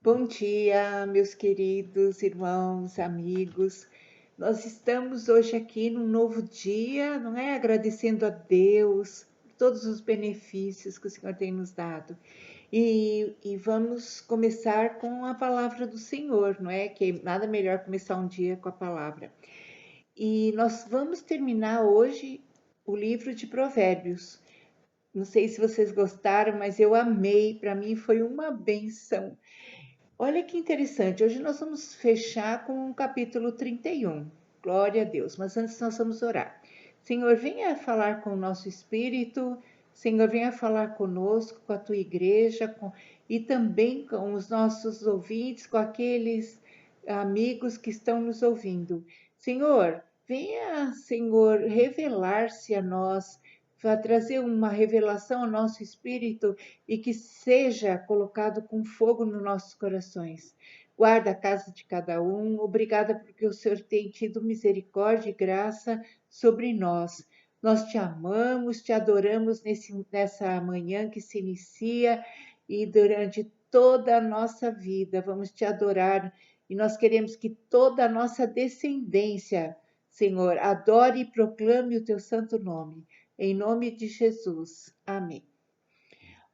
Bom dia, meus queridos irmãos, amigos. Nós estamos hoje aqui num novo dia, não é? Agradecendo a Deus por todos os benefícios que o Senhor tem nos dado. E vamos começar com a palavra do Senhor, não é? Que nada melhor começar um dia com a palavra. E nós vamos terminar hoje o livro de Provérbios. Não sei se vocês gostaram, mas eu amei. Para mim foi uma benção. Olha que interessante, hoje nós vamos fechar com o capítulo 31. Glória a Deus, mas antes nós vamos orar. Senhor, venha falar com o nosso espírito, Senhor, venha falar conosco, com a tua igreja, e também com os nossos ouvintes, com aqueles amigos que estão nos ouvindo. Senhor, venha, Senhor, revelar-se a nós, vai trazer uma revelação ao nosso espírito e que seja colocado com fogo nos nossos corações. Guarda a casa de cada um. Obrigada porque o Senhor tem tido misericórdia e graça sobre nós. Nós te amamos, te adoramos nessa manhã que se inicia e durante toda a nossa vida vamos te adorar e nós queremos que toda a nossa descendência, Senhor, adore e proclame o teu santo nome. Em nome de Jesus. Amém.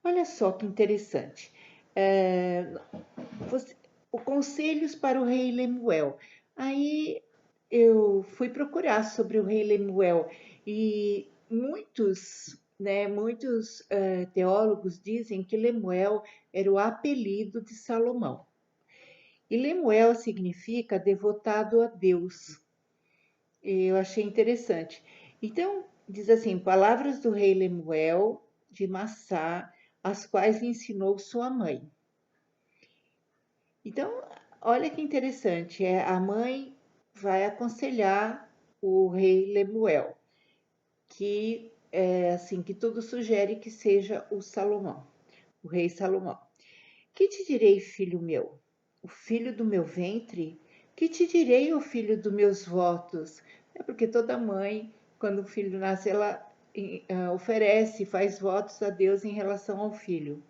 Olha só que interessante. É, o Conselhos para o Rei Lemuel. Aí eu fui procurar sobre o Rei Lemuel e muitos teólogos dizem que Lemuel era o apelido de Salomão. E Lemuel significa devotado a Deus. Eu achei interessante. Então, diz assim: palavras do rei Lemuel de Massá, as quais lhe ensinou sua mãe. Então, olha que interessante, a mãe vai aconselhar o rei Lemuel, que é assim, que tudo sugere que seja o rei Salomão. Que te direi, filho meu? O filho do meu ventre? Que te direi, o filho dos meus votos? É porque toda mãe, quando o filho nasce, ela oferece, faz votos a Deus em relação ao filho.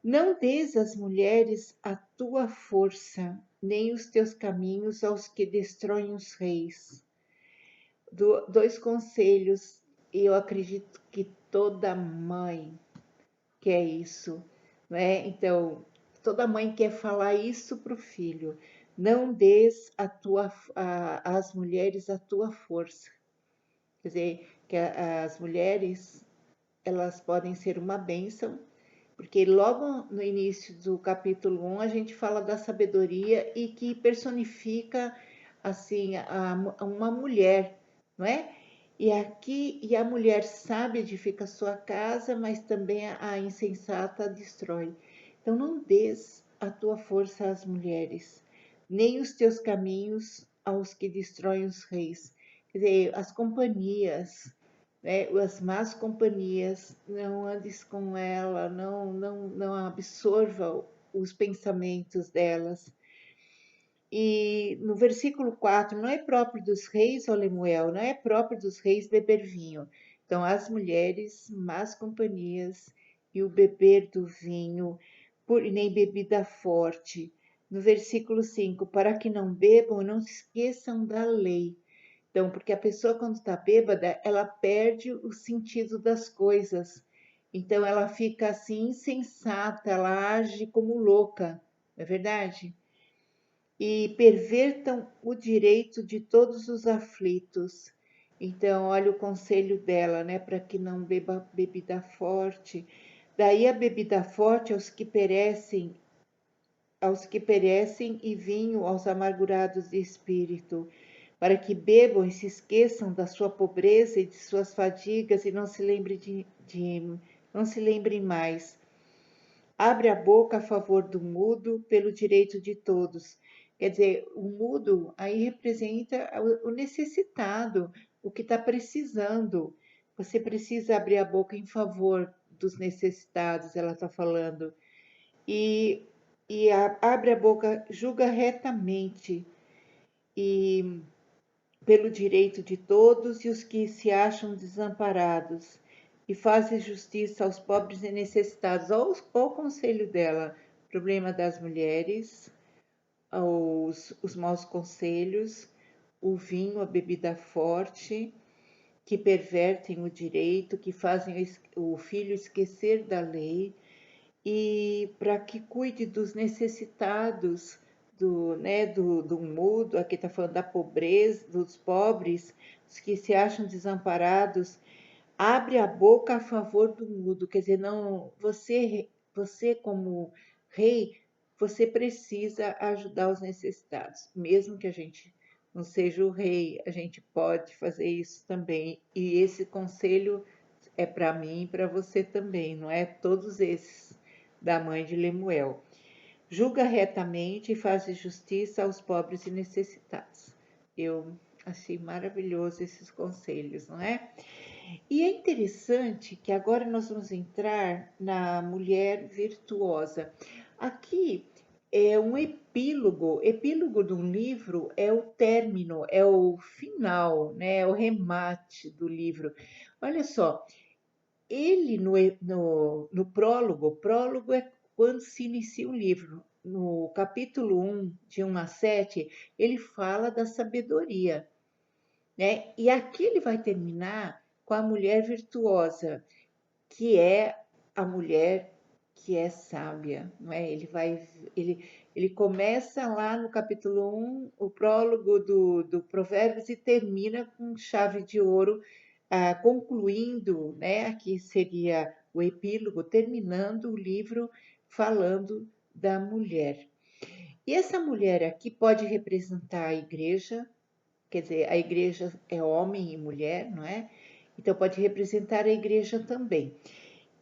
Não des às mulheres a tua força, nem os teus caminhos aos que destroem os reis. Dois conselhos, e eu acredito que toda mãe quer isso, né? Então, toda mãe quer falar isso para o filho. Não des às mulheres a tua força. Quer dizer, que as mulheres, elas podem ser uma bênção, porque logo no início do capítulo 1 a gente fala da sabedoria e que personifica assim uma mulher, não é? E a mulher sábia edifica sua casa, mas também a insensata destrói. Então não des a tua força às mulheres, nem os teus caminhos aos que destroem os reis. Quer dizer, as companhias, né, as más companhias, não andes com ela, não absorva os pensamentos delas. E no versículo 4, não é próprio dos reis, ó Lemuel, não é próprio dos reis beber vinho. Então, as mulheres, más companhias e o beber do vinho, nem bebida forte. No versículo 5, para que não bebam, não se esqueçam da lei. Então, porque a pessoa, quando está bêbada, ela perde o sentido das coisas. Então, ela fica assim insensata, ela age como louca, não é verdade? E pervertam o direito de todos os aflitos. Então, olha o conselho dela, né, para que não beba bebida forte. Daí a bebida forte aos que perecem e vinho aos amargurados de espírito, para que bebam e se esqueçam da sua pobreza e de suas fadigas e não se não se lembrem mais. Abre a boca a favor do mudo pelo direito de todos. Quer dizer, o mudo aí representa o necessitado, o que está precisando. Você precisa abrir a boca em favor dos necessitados, ela está falando. E, abre a boca, julga retamente e pelo direito de todos e os que se acham desamparados, e fazes justiça aos pobres e necessitados. Olha o conselho dela, problema das mulheres, os maus conselhos, o vinho, a bebida forte, que pervertem o direito, que fazem o filho esquecer da lei, e para que cuide dos necessitados, do mundo, aqui está falando da pobreza, dos pobres, os que se acham desamparados, abre a boca a favor do mudo, quer dizer, não, você como rei, você precisa ajudar os necessitados, mesmo que a gente não seja o rei, a gente pode fazer isso também. E esse conselho é para mim e para você também, não é? Todos esses da mãe de Lemuel. Julga retamente e faz justiça aos pobres e necessitados. Eu achei maravilhoso esses conselhos, não é? E é interessante que agora nós vamos entrar na mulher virtuosa. Aqui é um epílogo. Epílogo de um livro é o término, é o final, né? É o remate do livro. Olha só, ele no prólogo é quando se inicia o livro. No capítulo 1, de 1 a 7, ele fala da sabedoria, né? E aqui ele vai terminar com a mulher virtuosa, que é a mulher que é sábia, não é? Ele começa lá no capítulo 1, o prólogo do Provérbios, e termina com chave de ouro, concluindo, né? Aqui seria o epílogo, terminando o livro falando da mulher. E essa mulher aqui pode representar a igreja, quer dizer, a igreja é homem e mulher, não é? Então pode representar a igreja também.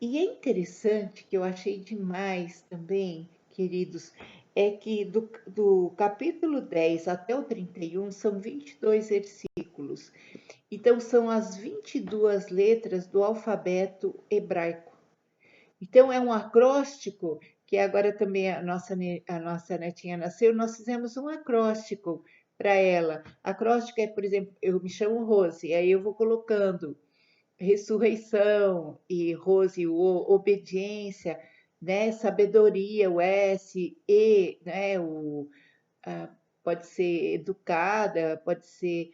E é interessante, que eu achei demais também, queridos, é que do capítulo 10 até o 31 são 22 versículos. Então são as 22 letras do alfabeto hebraico. Então é um acróstico, que agora também a nossa netinha nasceu, nós fizemos um acróstico para ela. Acróstico é, por exemplo, eu me chamo Rose, aí eu vou colocando ressurreição, e Rose, obediência, né? Sabedoria, o S, E, né? Ah, pode ser educada, pode ser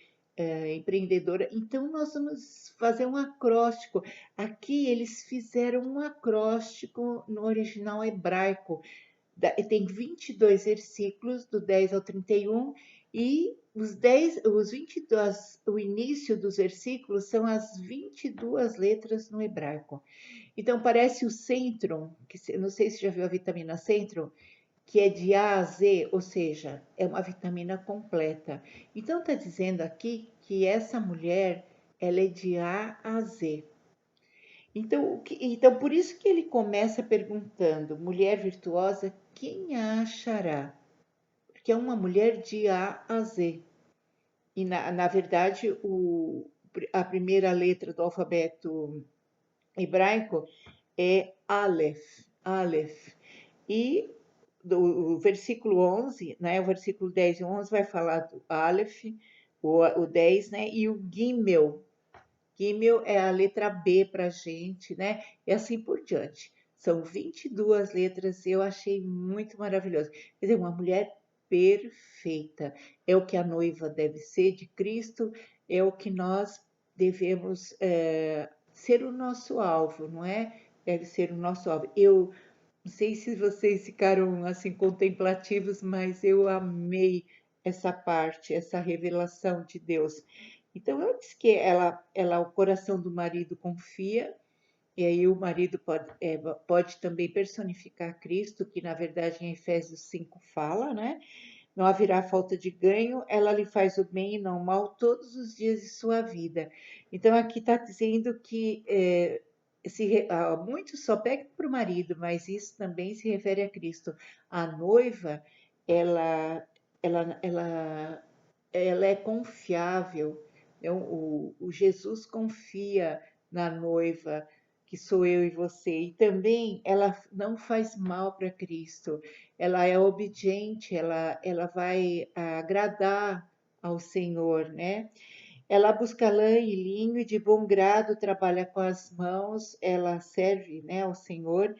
empreendedora. Então, nós vamos fazer um acróstico. Aqui eles fizeram um acróstico no original hebraico. Tem 22 versículos, do 10 ao 31, e os 22, o início dos versículos são as 22 letras no hebraico. Então, parece o Centrum, que não sei se já viu a vitamina Centrum, que é de A a Z, ou seja, é uma vitamina completa. Então, está dizendo aqui que essa mulher, ela é de A a Z. Então, por isso que ele começa perguntando, mulher virtuosa, quem a achará? Porque é uma mulher de A a Z. E, na verdade, a primeira letra do alfabeto hebraico é Aleph, Aleph. E o versículo 11, né, o versículo 10 e 11 vai falar do Aleph, o 10, né, e o Gimel. Gimel é a letra B para a gente, né, e assim por diante. São 22 letras, eu achei muito maravilhoso. Quer dizer, uma mulher perfeita. É o que a noiva deve ser de Cristo, é o que nós devemos ser o nosso alvo, não é? Deve ser o nosso alvo. Eu não sei se vocês ficaram assim contemplativos, mas eu amei essa parte, essa revelação de Deus. Então, antes que o coração do marido confia, e aí o marido pode também personificar Cristo, que na verdade em Efésios 5 fala, né? Não haverá falta de ganho, ela lhe faz o bem e não o mal todos os dias de sua vida. Então, aqui está dizendo que muitos só pegam para o marido, mas isso também se refere a Cristo. A noiva, ela, ela é confiável. Então, o Jesus confia na noiva, que sou eu e você. E também ela não faz mal para Cristo. Ela é obediente, ela vai agradar ao Senhor, né? Ela busca lã e linho e de bom grado trabalha com as mãos, ela serve, né, ao Senhor.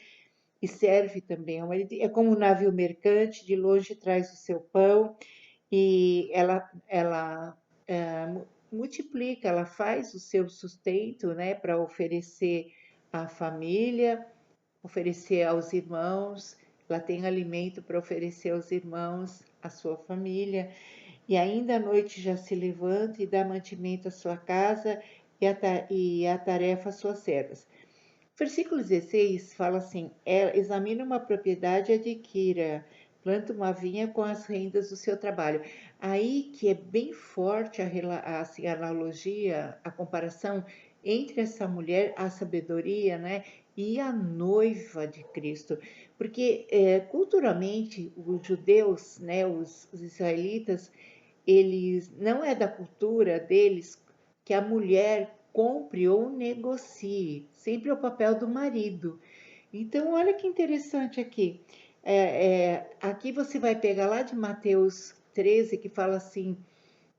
e serve também ao marido. É como um navio mercante, de longe traz o seu pão, e ela multiplica, ela faz o seu sustento, né, para oferecer à família, oferecer aos irmãos, ela tem alimento para oferecer aos irmãos, à sua família, e ainda à noite já se levanta e dá mantimento à sua casa e a tarefa às suas servas. Versículo 16 fala assim: examina uma propriedade e adquira, planta uma vinha com as rendas do seu trabalho. Aí que é bem forte assim, a analogia, a comparação entre essa mulher, a sabedoria, né, e a noiva de Cristo. Porque culturalmente os judeus, né, os israelitas, eles não é da cultura deles que a mulher compre ou negocie, sempre é o papel do marido. Então, olha que interessante aqui. Aqui você vai pegar lá de Mateus 13, que fala assim,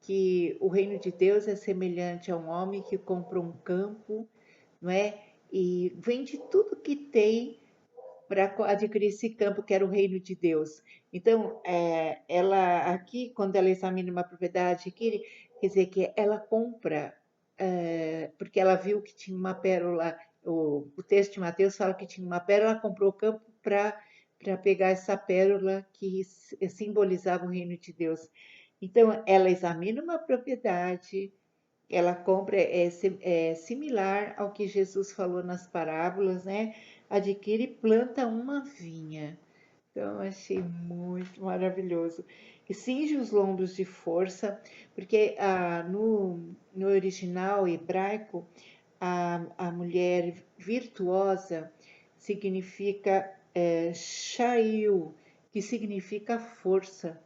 que o reino de Deus é semelhante a um homem que compra um campo, não é? E vende tudo que tem para adquirir esse campo que era o reino de Deus. Então, ela aqui, quando ela examina uma propriedade, quer dizer que ela compra, porque ela viu que tinha uma pérola, o texto de Mateus fala que tinha uma pérola, ela comprou o campo para pegar essa pérola que simbolizava o reino de Deus. Então, ela examina uma propriedade, ela compra, é similar ao que Jesus falou nas parábolas, né? Adquire e planta uma vinha. Então, eu achei muito maravilhoso. E cinge os lombos de força, porque no original hebraico, a mulher virtuosa significa shail, que significa força.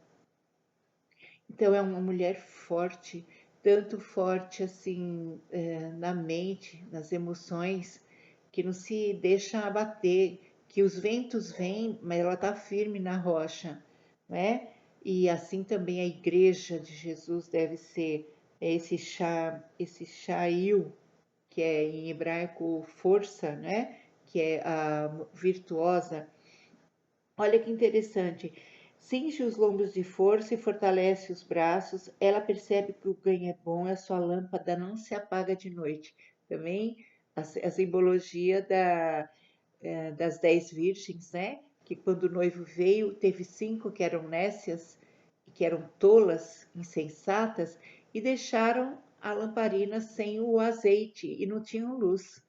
Então, é uma mulher forte, tanto forte assim na mente, nas emoções, que não se deixa abater, que os ventos vêm, mas ela está firme na rocha, né? E assim também a igreja de Jesus deve ser esse shail, que é em hebraico força, né? Que é a virtuosa. Olha que interessante. Cinge os lombos de força e fortalece os braços. Ela percebe que o ganho é bom, a sua lâmpada não se apaga de noite. Também a simbologia das 10 virgens, né? Que quando o noivo veio, teve 5 que eram nécias, que eram tolas, insensatas, e deixaram a lamparina sem o azeite e não tinham luz.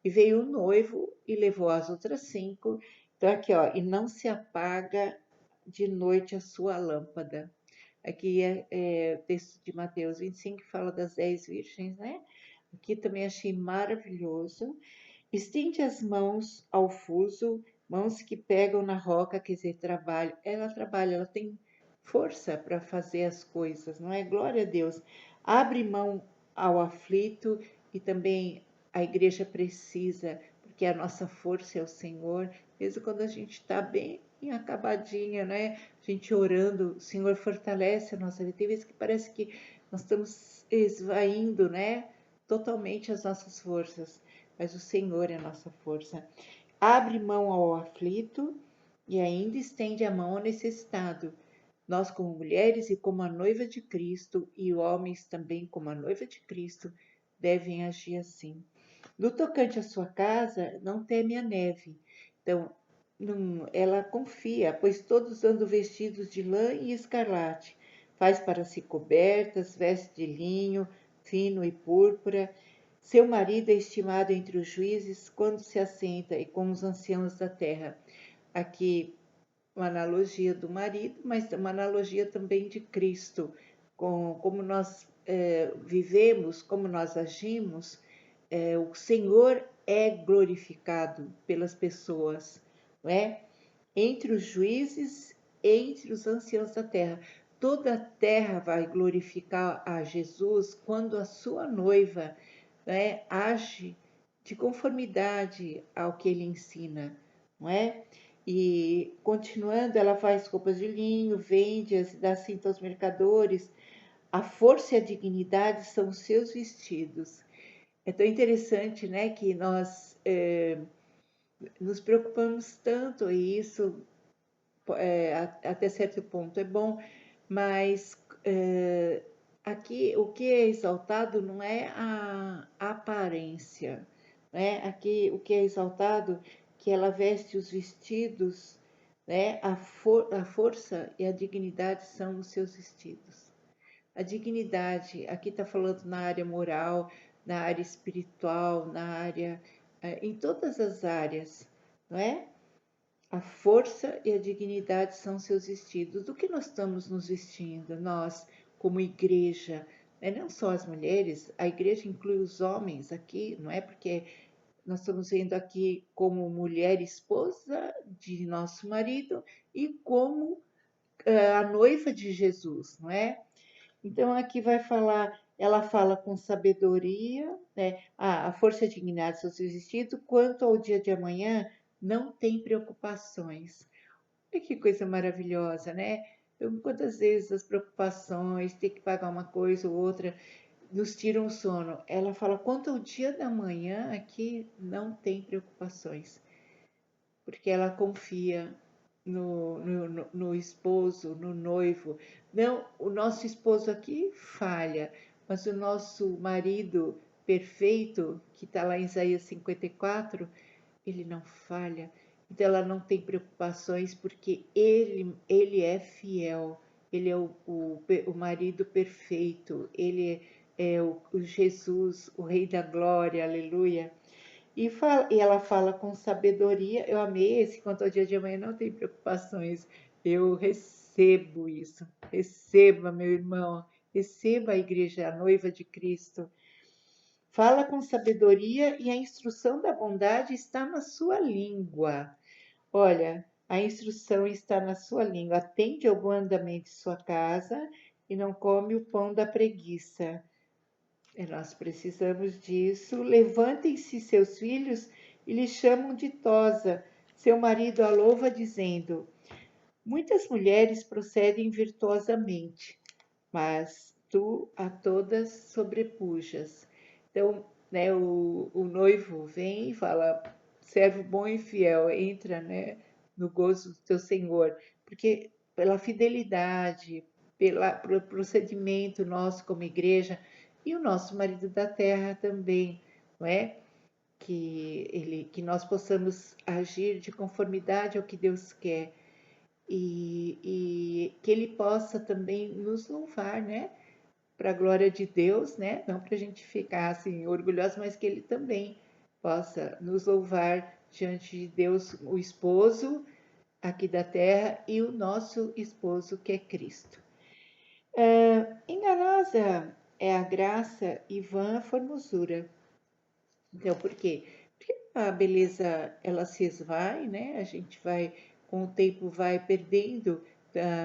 E veio o noivo e levou as outras 5. Então, aqui, ó, e não se apaga de noite a sua lâmpada. Aqui é o texto de Mateus 25, que fala das 10 virgens, né? Aqui também achei maravilhoso. Estende as mãos ao fuso, mãos que pegam na roca, quer dizer, trabalha, ela tem força para fazer as coisas, não é? Glória a Deus. Abre mão ao aflito e também a igreja precisa, porque a nossa força é o Senhor, mesmo quando a gente está bem acabadinha, né? A gente orando, o Senhor fortalece a nossa vida. Tem vezes que parece que nós estamos esvaindo, né? Totalmente as nossas forças, mas o Senhor é a nossa força. Abre mão ao aflito e ainda estende a mão ao necessitado. Nós, como mulheres e como a noiva de Cristo, e homens também como a noiva de Cristo, devem agir assim. No tocante à sua casa, não teme a neve. Então, ela confia, pois todos andam vestidos de lã e escarlate. Faz para si cobertas, veste de linho, fino e púrpura. Seu marido é estimado entre os juízes quando se assenta e com os anciãos da terra. Aqui, uma analogia do marido, mas uma analogia também de Cristo, com como nós vivemos, como nós agimos. O Senhor é glorificado pelas pessoas, não é? Entre os juízes, entre os anciãos da terra. Toda a terra vai glorificar a Jesus quando a sua noiva, né, age de conformidade ao que ele ensina, não é? E continuando, ela faz roupas de linho, vende-as e dá cinta aos mercadores. A força e a dignidade são os seus vestidos. É tão interessante, né, que nós nos preocupamos tanto, e isso até certo ponto é bom, mas aqui o que é exaltado não é a aparência, né? Aqui o que é exaltado que ela veste os vestidos, né? A força e a dignidade são os seus vestidos. A dignidade, aqui está falando na área moral, na área espiritual, na área, em todas as áreas, não é? A força e a dignidade são seus vestidos. Do que nós estamos nos vestindo, nós, como igreja? Né? Não só as mulheres, a igreja inclui os homens aqui, não é? Porque nós estamos vendo aqui como mulher esposa de nosso marido e como a noiva de Jesus, não é? Então aqui vai falar, ela fala com sabedoria, né? A força e a dignidade são seus vestidos, quanto ao dia de amanhã, não tem preocupações. Olha que coisa maravilhosa, né? Então, quantas vezes as preocupações, ter que pagar uma coisa ou outra, nos tiram o sono. Ela fala, quanto ao dia da manhã, aqui não tem preocupações, porque ela confia no esposo, no noivo. Não, o nosso esposo aqui falha, mas o nosso marido perfeito, que está lá em Isaías 54, ele não falha. Então ela não tem preocupações porque ele é fiel, ele é o marido perfeito, ele é o Jesus, o Rei da Glória, aleluia. E ela fala com sabedoria. Eu amei esse quanto ao dia de amanhã não tem preocupações. Eu recebo isso. Receba, meu irmão. Receba a igreja, a noiva de Cristo. Fala com sabedoria e a instrução da bondade está na sua língua. Olha, a instrução está na sua língua. Atende ao bom andamento de sua casa e não come o pão da preguiça. Nós precisamos disso. Levantem-se seus filhos e lhe chamam ditosa. Seu marido a louva, dizendo: muitas mulheres procedem virtuosamente, mas tu a todas sobrepujas. Então, né, o noivo vem e fala: servo bom e fiel, entra, né, no gozo do teu Senhor, porque pela fidelidade, pelo procedimento nosso como igreja e o nosso marido da terra também, não é? Que nós possamos agir de conformidade ao que Deus quer e que Ele possa também nos louvar, né? Para a glória de Deus, né? Não para a gente ficar assim orgulhoso, mas que Ele também possa nos louvar diante de Deus, o esposo aqui da terra e o nosso esposo que é Cristo. Enganosa é a graça e vã a formosura. Então, por quê? Porque a beleza ela se esvai, né? A gente vai, com o tempo, vai perdendo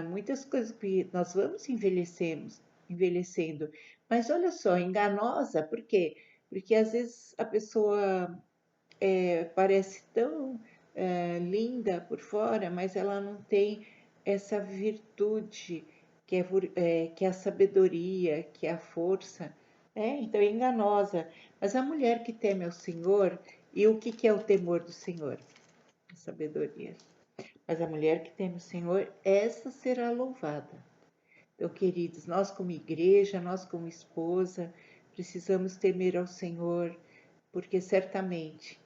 muitas coisas que nós vamos envelhecendo. Mas olha só, enganosa, por quê? Porque às vezes a pessoa parece tão linda por fora, mas ela não tem essa virtude que é a sabedoria, que é a força. Então é enganosa. Mas a mulher que teme ao Senhor, e o que, que é o temor do Senhor? A sabedoria. Mas a mulher que teme o Senhor, essa será louvada. Então, queridos, nós como igreja, nós como esposa, precisamos temer ao Senhor, porque certamente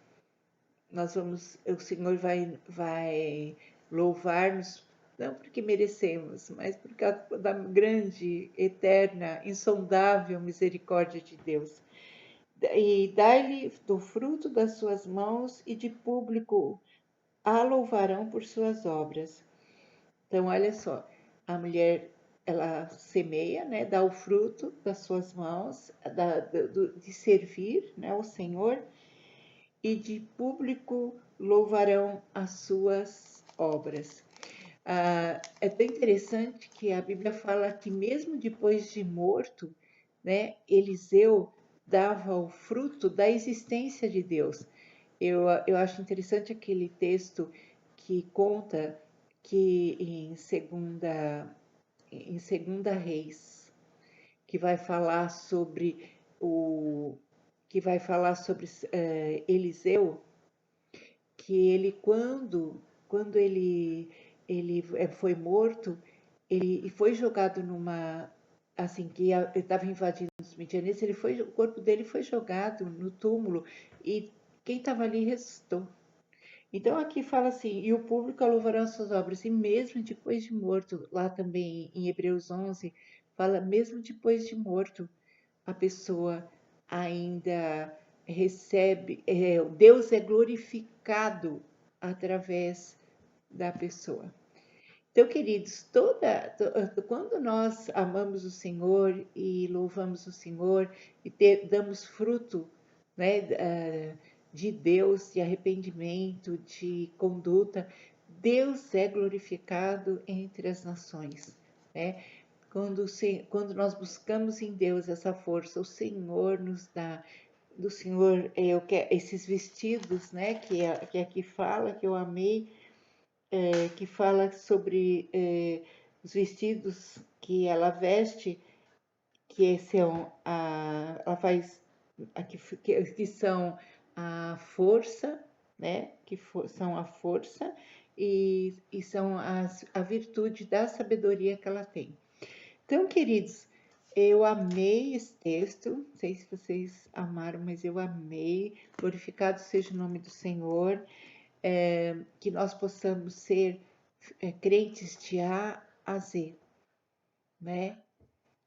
o Senhor vai louvar-nos, não porque merecemos, mas por causa da grande, eterna, insondável misericórdia de Deus. E dai-lhe do fruto das suas mãos e de público a louvarão por suas obras. Então, olha só, a mulher ela semeia, né, dá o fruto das suas mãos, de servir, né, ao Senhor, e de público louvarão as suas obras. É tão interessante que a Bíblia fala que mesmo depois de morto, né, Eliseu dava o fruto da existência de Deus. Eu acho interessante aquele texto que conta que em segunda Reis, que vai falar sobre o que vai falar sobre Eliseu, que ele, quando ele foi morto, ele foi jogado numa, assim, que estava invadindo os midianitas, o corpo dele foi jogado no túmulo e quem estava ali ressuscitou. Então aqui fala assim, e o público louvará as suas obras, e mesmo depois de morto, lá também em Hebreus 11, fala, mesmo depois de morto, a pessoa ainda recebe, Deus é glorificado através da pessoa. Então, queridos, quando nós amamos o Senhor e louvamos o Senhor e damos fruto, né, de Deus, de arrependimento, de conduta, Deus é glorificado entre as nações, né? Quando nós buscamos em Deus essa força, o Senhor nos dá. Do Senhor, esses vestidos, né, que aqui fala, que eu amei, que fala sobre os vestidos que ela veste, que são ela faz, que são a força, né, são a força e são a virtude da sabedoria que ela tem. Então, queridos, eu amei esse texto, não sei se vocês amaram, mas eu amei. Glorificado seja o nome do Senhor, que nós possamos ser crentes de A a Z, né?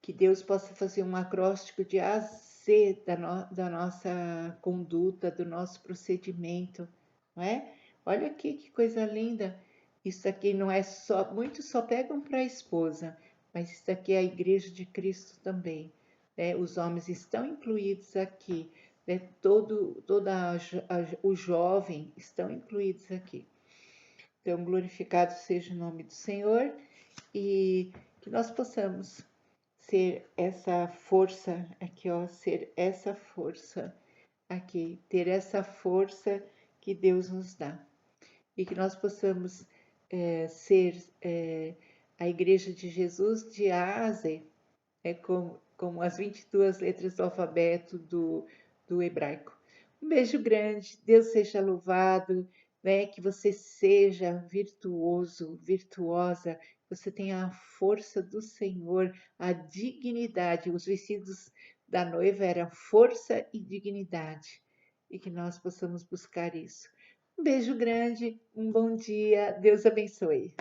Que Deus possa fazer um acróstico de A a Z da nossa conduta, do nosso procedimento, não é? Olha aqui que coisa linda. Isso aqui não é só, muitos só pegam para a esposa, mas isso aqui é a igreja de Cristo também, né? Os homens estão incluídos aqui, né? O jovem estão incluídos aqui. Então, glorificado seja o nome do Senhor e que nós possamos ser essa força aqui, ó, ser essa força aqui, ter essa força que Deus nos dá. E que nós possamos ser a Igreja de Jesus de A a Z, como as 22 letras do alfabeto do hebraico. Um beijo grande, Deus seja louvado, né? Que você seja virtuoso, virtuosa, você tenha a força do Senhor, a dignidade. Os vestidos da noiva eram força e dignidade, e que nós possamos buscar isso. Um beijo grande, um bom dia, Deus abençoe.